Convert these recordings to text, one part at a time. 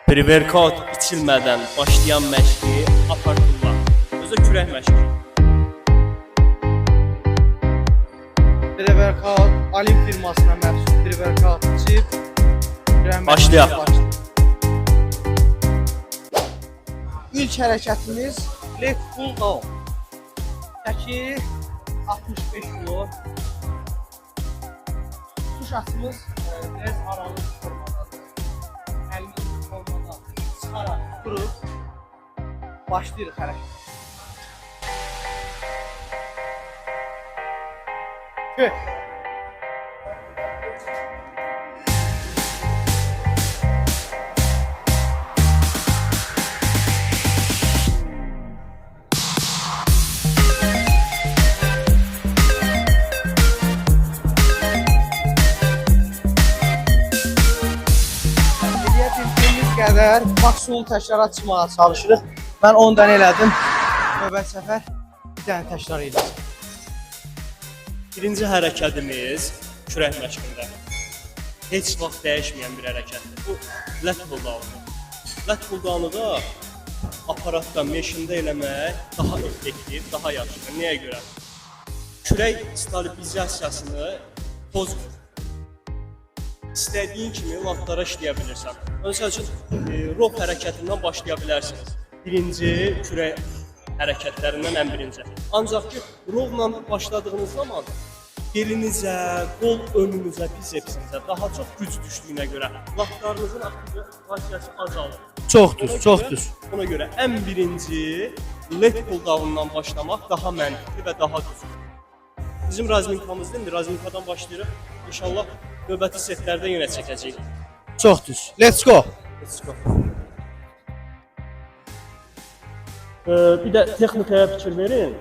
Pre-workout içilmədən başlayan məşqi apartırlar. Özü kürək məşqi. Pre-workout Olimp firmasına məxsus pre-workout içib Başlayaq. İlk hərəkətimiz leg pull down. Təki 65 kilo. Tuş atımız biraz aralı formadadır. Əlimiz formada çıxaraq durub başlayırıq hərəkət. Qədər maksimum təkrar çıxmağa çalışırıq. Mən 10 dənə elədim. Növbəti səfər bir dənə təkrar edəcəm. Birinci hərəkətimiz kürək məşqində. Heç vaxt dəyişməyən bir hərəkətdir. Bu lat pull down-dur. Lat pull down-u da aparatda, meşində eləmək daha effektiv, daha yaxşıdır. Nəyə görə? Kürək stabilizasiyasını pozmur. İstədiyin kimi latlara işləyə bilirsən. Məsəl üçün, row hərəkətindən başlaya bilərsiniz. Birinci kürək hərəkətlərindən ən birinci. Ancaq ki, rowla başladığınız zaman belinizə, qol önünüzə, bisepsinizə daha çox güc düşdüyünə görə latlarınızın aktivasiyası azalır. Çox düz, çox düz. Ona görə ən birinci lat pull down-dan başlamaq daha məntiqli və daha düzgün. Bizim razminkamız deyil, razminkadan başlayırıq. İnşallah növbəti setlərdə yenə çəkəcəyik. Çox düz. Let's go. Let's go. Bir də texnikaya fikir verin.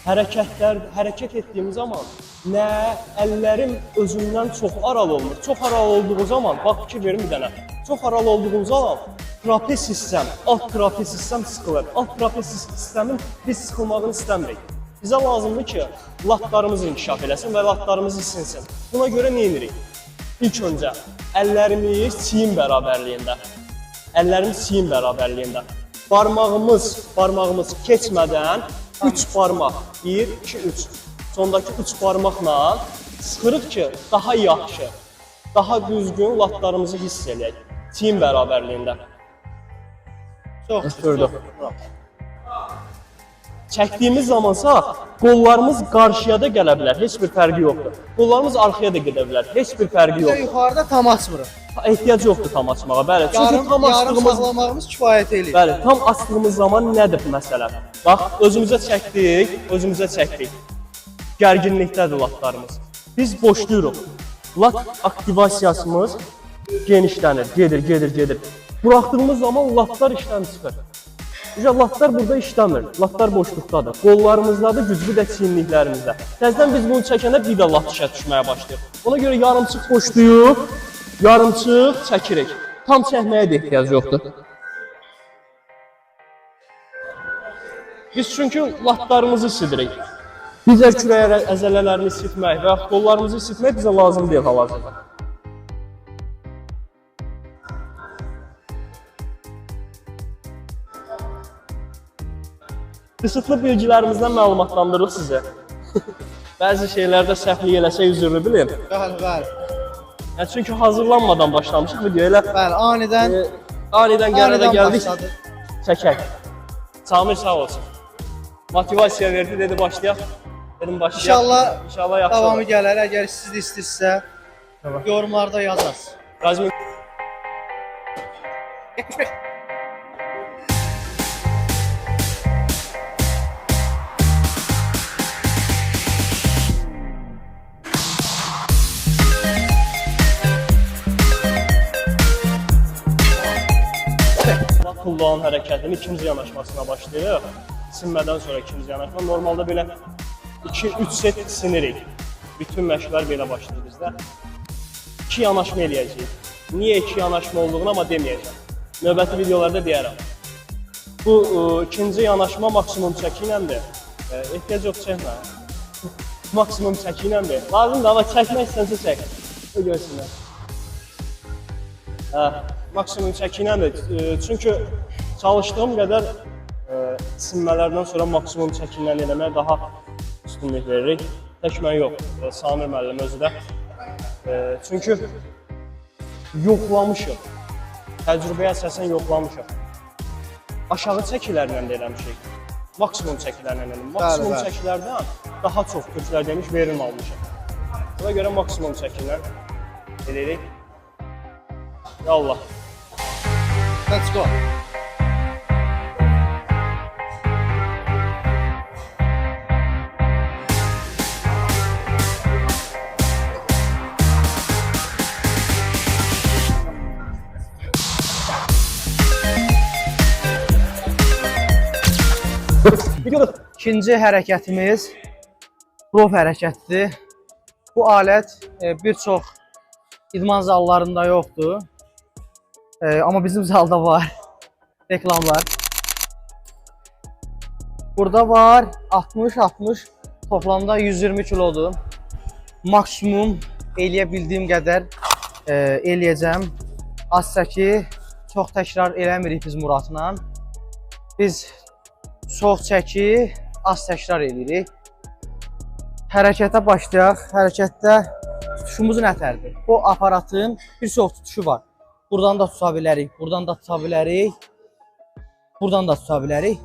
Hərəkət etdiyim zaman nə əllərim özümdən çox aralı olmur. Çox aralı olduğu zaman, bax fikir verin bir dənə. Çox aralı olduğum zaman trapez hissəm, alt trapez hissəm sıxılır. Alt trapez hissəmin biz sıxılmağını istəmirik. Bizə lazımdır ki, latlarımız inkişaf eləsin və latlarımız isinsin. Buna görə nə edirik? İlk öncə əllərimiz çiyin bərabərliyində. Barmağımız keçmədən 3 barmaq, 1, 2, 3. Sondakı 3 barmaqla sıxırıq ki, daha yaxşı, daha düzgün latlarımızı hiss eləyək. Çiyin bərabərliyində. Çox düz. Çəkdiyimiz zamansa qollarımız qarşıya da gələ bilər, heç bir fərqi yoxdur. Qollarımız arxaya da gedə bilər, heç bir fərqi yoxdur. Yuxarıda tam açmırıq. Ehtiyac yoxdur tam açmağa, bəli. Çünki tam Yarım açdığımız saxlamağımız kifayət eləyir. bəli, tam açdığımız zaman nədir məsələ? Bax, özümüzə çəkdik. Gərginlikdədir latlarımız. Biz boşluyuruq. Lat aktivasiyasımız genişlənir, gedir. Buraxdığımız zaman latlar işdən çıxır. Latlar burada işləmir, latlar boşluqdadır. Qollarımızdadır, güclü də çiyinliklərimizdə. Təzədən biz bunu çəkəndə bir də lat işə düşməyə başlayır. Ona görə yarımçıq boşluyuq, yarımçıq çəkirik. Tam çəkməyə də ehtiyac yoxdur. Biz çünki latlarımızı isidirik. Bizə kürək əzələlərini isitmək və qollarımızı isitmək bizə lazım deyil hal-hazırda. Qısıtlı bilgilərimizdən məlumatlandırırıq sizə. Bəzi şeylərdə səhvlik eləsək üzrünü bilin. Bəli. Çünki hazırlanmadan başlamışıq video elə. Bəli, Anidən qərara gəldik. başladı. Çəkək. Samir sağ olsun. Motivasiya verdi, dedi başlayaq. Dedim başlayaq. İnşallah yaxşı davamı olur. gələr. Əgər siz də istəyirsə, yorumlarda yazarsınız. Razmin. Pull-down hərəkətinin ikinci yanaşmasına başlayırıq. İsinmədən sonra ikinci yanaşma. Normalda belə 2-3 set isinirik. Bütün məşqlər belə başlayır bizdə. 2 yanaşma eləyəcəyik. Niyə 2 yanaşma olduğunu amma deməyəcəm. Növbəti videolarda deyərəm. Bu ikinci yanaşma maksimum çəki iləndir. Ehtiyac yox çəkmə. Maksimum çəki iləndir. Lazımdır amma çəkmək istənsə çək. Görsünlər. maksimum çəki ilədir. Çünki çalışdığım qədər sinmələrdən sonra maksimum çəki ilə eləməyə daha üstünlük veririk. Tək mən yox, Samir müəllim özü də. Çünki yoxlamışıq. Təcrübəyə əsasən yoxlamışıq. Aşağı çəkilərlə də eləmişik. Maksimum çəkilərlə eləmişik. Maksimum çəkilərdən daha çox türklər demiş verim almışıq. Buna görə maksimum çəkilə eləyirik. Ya Allah. Let's go. İkinci hərəkətimiz rov hərəkətidir. Bu alət bir çox idman zallarında yoxdur. Amma bizim zalda var. Reklamlar. Burada var 60-60, toplamda 120 kilodur. Maksimum eləyə bildiyim qədər eləyəcəm. Az çəki, çox təkrar eləmirik biz Muratla. Biz çox çəki, az təkrar eləyirik. Hərəkətə başlayaq. Hərəkətdə tutuşumuz nətərdir? Bu aparatın bir çox tutuşu var. Buradan da tuta bilərik, buradan da tuta bilərik, buradan da tuta bilərik.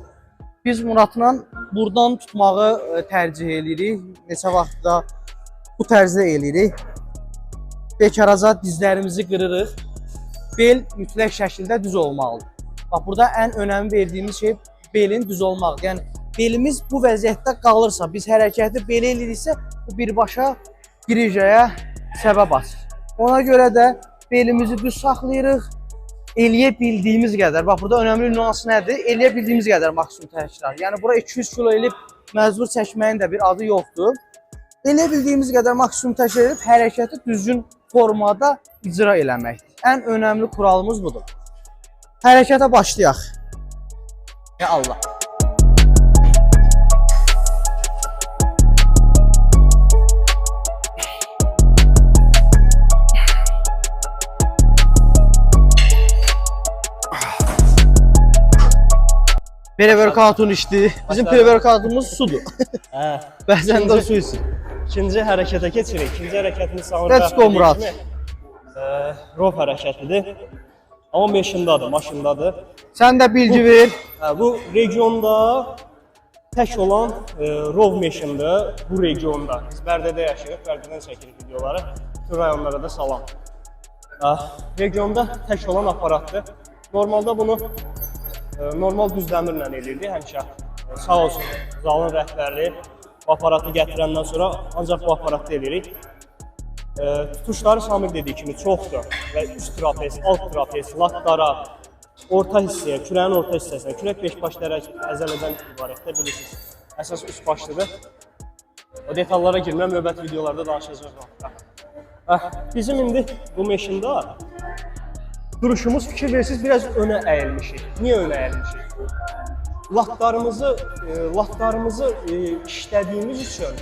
Biz Muratla buradan tutmağı tərcih edirik. Neçə vaxtda bu tərzdə eləyirik. Bekaraca dizlərimizi qırırıq. Bel mütləq şəkildə düz olmalıdır. Bax, burada ən önəmi verdiyimiz şey belin düz olmaq. Yəni, belimiz bu vəziyyətdə qalırsa, biz hərəkəti belə eləyiriksə, bu birbaşa girişəyə səbəb açır. Ona görə də belimizi düz saxlayırıq, eləyə bildiyimiz qədər. Bax, burada önəmli nüansı nədir? Eləyə bildiyimiz qədər maksimum təkrar. Yəni, bura 200 kilo eləyib məcbur çəkməyin də bir adı yoxdur. Eləyə bildiyimiz qədər maksimum təkrar edib, hərəkəti düzgün formada icra eləməkdir. Ən önəmli kuralımız budur. Hərəkətə başlayaq. Ya Allah. Pre-workout'un içdi. Bizim pre-workout'umuz sudur. Bəzən də su içsin. İkinci hərəkətə keçirik. İkinci hərəkətimiz Samir Let's go Murat. Rov hərəkətidir. Amma meşindadır, maşındadır. Sən də bilgi ver. Bu regionda tək olan rov meşindir. Bu regionda. Biz Bərdədə yaşayırıq. Bərdədən çəkirik videoları. Bütün rayonlara da salam. Regionda tək olan aparatdır. Normalda bunu normal düz dəmirlə eləyirdik həmişə. Sağ olsun zalın rəhbəri bu aparatı gətirəndən sonra ancaq bu aparatı eləyirik. Tutuşları Samir dediyi kimi çoxdur və üst trapez, alt trapez, latlara, orta hissəyə, kürəyin orta hissəsinə, kürək 5 başlara əzələdən ibarətdə bilirsiniz. Əsas üst başlıdır. O detallara girməm, növbəti videolarda danışacağıq. Bizim indi bu meşində duruşumuz fikir versiniz biraz önə əyilmişik. Niyə önə əyilmişik? Latlarımızı işlədiyimiz üçün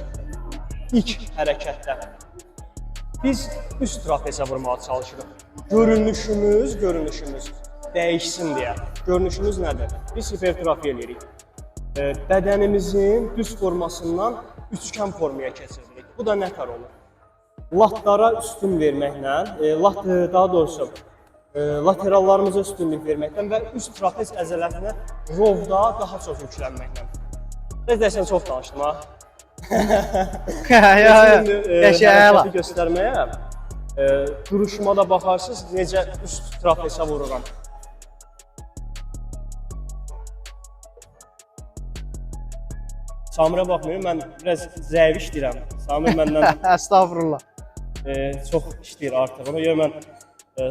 ilk hərəkətdə biz üst trapezə vurmağa çalışırıq. Görünüşümüz dəyişsin deyə. Görünüşümüz nədir? Biz hipertrofiya eləyirik. Bədənimizin düz formasından üçkən formaya keçiririk. Bu da nətər olur? Latlara üstün verməklə, daha doğrusu laterallarımıza üstünlük verməkdən və üst trapez əzələtinə rovda daha çox yüklənməklə. Deyəsən çox danışdım ha. Hərəkəti göstərməyə duruşuma da baxarsınız necə üst trapezə vururam. Samirə baxmayın, mən biraz zəif işləyirəm. Samir məndən Estağfurullah. Çox işləyir artıq. Ona görə mən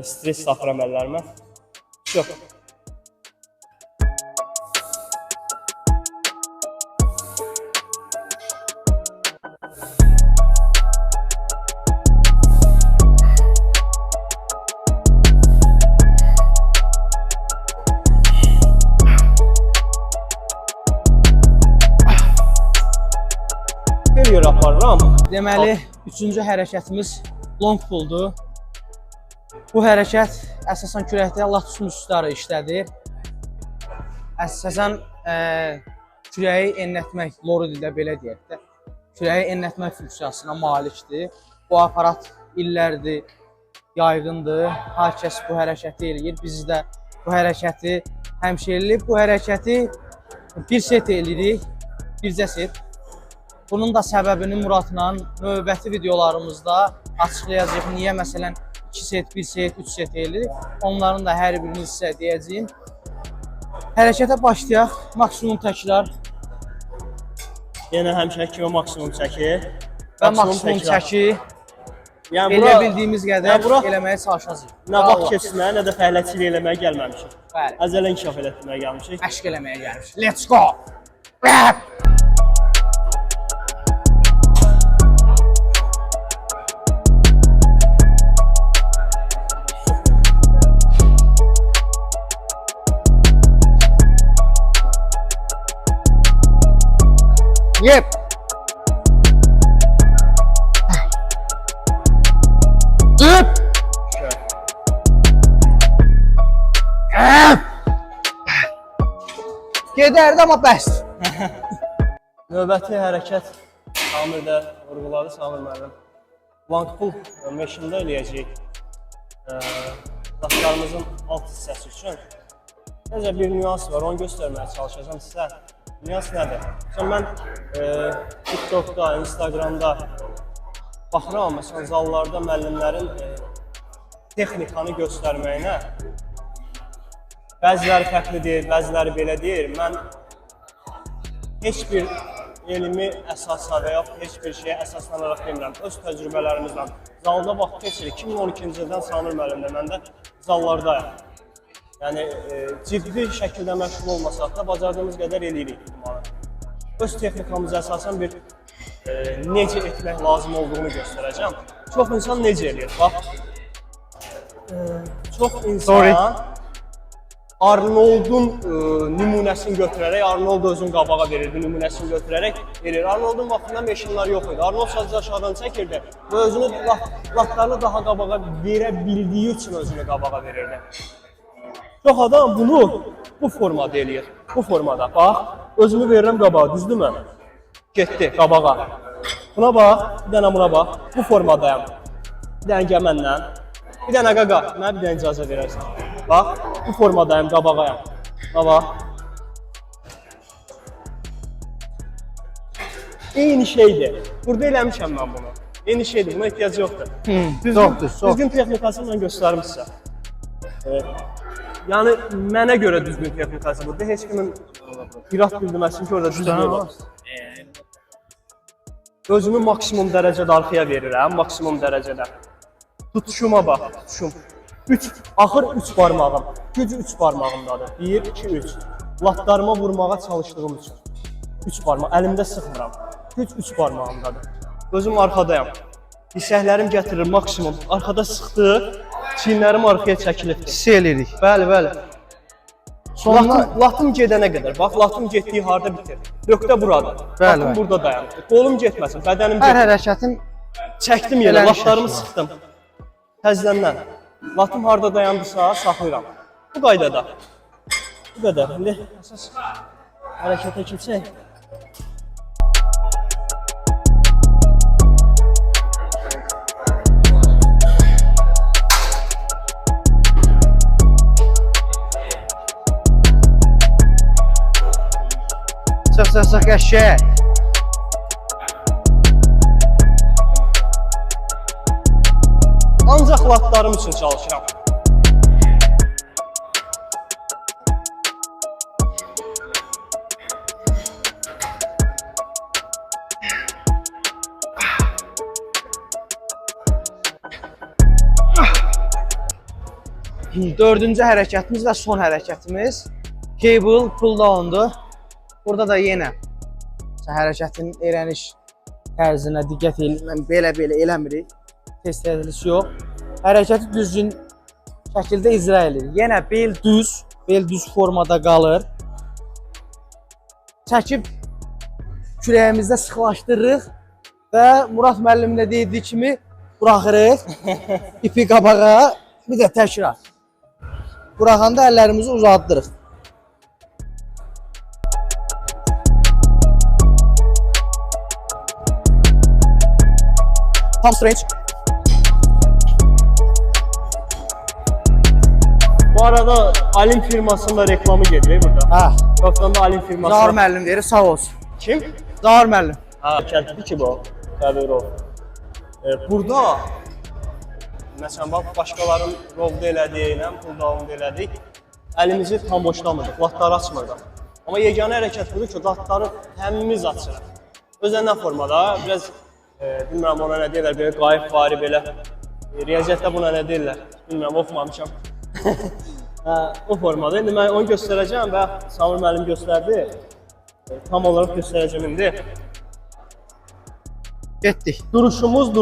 stres saxıram əllərimə. Yox. Deməli, üçüncü hərəkətimiz long pulldur. Bu hərəkət əsasən kürəkdə lats musları işlədir. Əsasən kürəyi enlətmək, lori dildə belə deyək də, kürəyi enlətmək funksiyasına malikdir. Bu aparat illərdir, yaygındır. Hər kəs bu hərəkəti eləyir. Biz də bu hərəkəti həmişə eləyib. Bu hərəkəti bir set eləyirik, bircə set. Bunun da səbəbini Muradla növbəti videolarımızda açıqlayacağıq. Niyə məsələn 2 set, 1 set, 3 set eləyirik. Onların da hər birini sizə deyəcəyim. Hərəkətə başlayaq. Maksimum təkrar Yenə həmişəki kimi maksimum çəki. və maksimum çəki. Yəni Elə bildiyimiz qədər bura eləməyə çalışacağıq. nə vaxt keçməyə, nə də fəhləçilik eləməyə gəlməmişik. Bəli. Əzələn inkişaf etməyə gəlmişik. Məşq eləməyə gəlmişik. Let's go. Yep. Yep. Gedərdi amma bəsdir. Növbəti hərəkət Samir də vurğuladı, Samir müəllim. Long pull meşində eləyəcəyik. Daşlarımızın alt hissəsi üçün. Necə bir nüans var, onu göstərməyə çalışacağım sizə. Nüans nədir? Mən TikTokda, Instagramda baxıram, məsələn, zallarda müəllimlərin texnikanı göstərməyinə. Bəziləri fərqli deyir, bəziləri belə deyir. Mən heç bir elmi əsasa və yaxud heç bir şeyə əsaslanaraq demirəm. Öz təcrübələrimizlə zalda vaxt keçirik. 2012-ci ildən Samir müəllimlə mən də zallardayım. Yəni ciddi şəkildə məşğul olmasaq da bacardığımız qədər eləyirik. Öz texnikamıza əsasən bir necə etmək lazım olduğunu göstərəcəm. Çox insan necə eləyir? Bax, çox insan Arnold'un nümunəsini götürərək, Arnold özün qabağa verirdi, nümunəsini götürərək verir. Arnold'un vaxtında meşinlər yox idi. Arnold sadəcə aşağıdan çəkirdi və özünü latlarını daha qabağa verə bildiyi üçün özünü qabağa verirdi. Çox adam bunu bu formada eləyir. Bu formada. Bax, özümü verirəm qabağa, düzdürmü? Getdi qabağa. Buna bax, bir dənə buna bax. Bu formadayam. Bir dənə gəl məndən. Bir dənə qaqa, mənə bir dənə icazə verərsən. Bax, bu formadayım, qabağayam. Bax. Eyni şeydir. Burada eləmişəm mən bunu. Eyni şeydir, buna ehtiyac yoxdur. Düzgün texnikasını mən göstərim sizə. Yəni, mənə görə düzgün texnikası burada. Heç kimin pirat bildirməsin ki, orada düzgün olur. Özümü maksimum dərəcədə arxaya verirəm, maksimum dərəcədə. Tutuşuma bax, tutuşum. Axır 3 barmağım, güc 3 barmağımdadır. 1, 2, 3. Latlarıma vurmağa çalışdığım üçün. 3 barmaq, əlimdə sıxmıram. Güc 3 barmağımdadır. Özüm arxadayam. Dirsəklərim gətirir maksimum. Arxada sıxdı, çiyinlərim arxaya çəkilir. Hiss eləyirik. Bəli, bəli. Latım gedənə qədər. Bax, latım getdiyi harda bitir. Nöqtə buradır. Latım burada dayanır. Qolum getməsin, bədənim getməsin. Hər hərəkətin çəkdim yerə, latlarımı sıxdım. Təzləndən. Latım harda dayandısa saxlayıram. Bu qaydada. Bu qədər. İndi əsas hərəkətə keçək. Sıx qəşəng. Ancaq latlarım üçün çalışıram. Dördüncü hərəkətimiz və son hərəkətimiz cable pull down'dur. Burada da yenə hərəkətin öyrəniş tərzinə diqqət edin. Belə eləmirik. Test edilisi yox. Hərəkəti düzgün şəkildə icra edilir. Yenə bel düz formada qalır. Çəkib kürəyimizdə sıxlaşdırırıq və Murad müəllimin də dediyi kimi buraxırıq ipi qabağa Bir də təkrar. Buraxanda əllərimizi uzaddırıq. Tam stretch. Bu arada Alim firmasının reklamı geliyor burada. Hə. Qafqanda Alim firması. Zahar müəllim deyir, sağ olsun. Kim? Zahar müəllim. Ha, kəlbi ki bu. Qəbirov. Burada məsələn bax başqalarının rolda elədik, həm pul davamında elədik. Əlimizi tam boşlamırdıq, latları açmırdıq. Amma yeganə hərəkət budur ki, latları təmiz açırıq. Özəndən formada, biraz bilmirəm ona nə deyirlər, belə qayıq vari belə. Riyaziyyətdə buna nə deyirlər, bilmirəm, oxumamışam. O formada. İndi mən onu göstərəcəm və Samir müəllim göstərdi. Tam olaraq göstərəcəm indi. Getdik. Duruşumuz.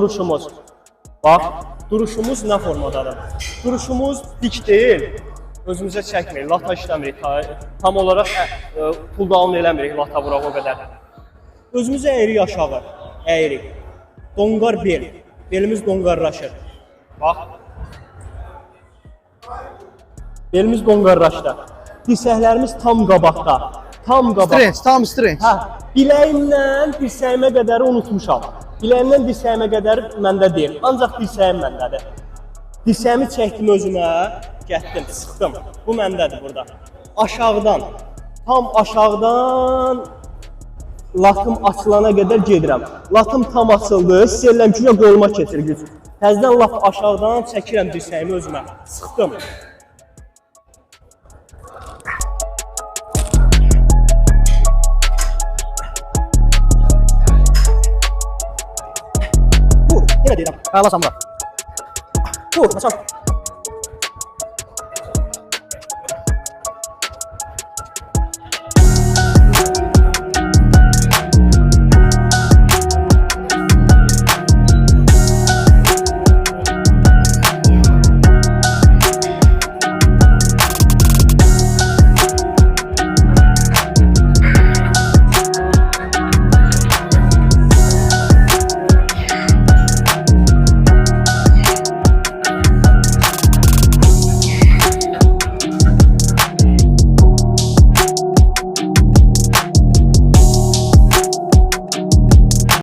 Bax, duruşumuz nə formadadır? Duruşumuz dik deyil, özümüzə çəkmirik, lata işləmirik, tam olaraq pul davam eləmirik, lata vuraq o qədər. Özümüzü əyirik aşağı, əyirik. Donqar bel, belimiz donqarlaşır. Bax. Belimiz donqarlaşdı. Dirsəklərimiz tam qabaqda, tam qabaq. Stretch, tam stretch. Hə, biləyimlə dirsəyimə qədəri unutmuşam. Biləyimdən dirsəyimə qədər məndə deyil, ancaq dirsəyim məndədir. Dirsəyimi çəkdim özümə, gətdim, sıxdım. Bu məndədir burada. Aşağıdan, tam aşağıdan latım açılana qədər gedirəm. Latım tam açıldı, hiss edirəm ki, qoluma keçir güc. Təzədən lap aşağıdan çəkirəm dirsəyimi özümə, sıxdım. Yenə deyirəm. Əla Samra. Vur, Hasan.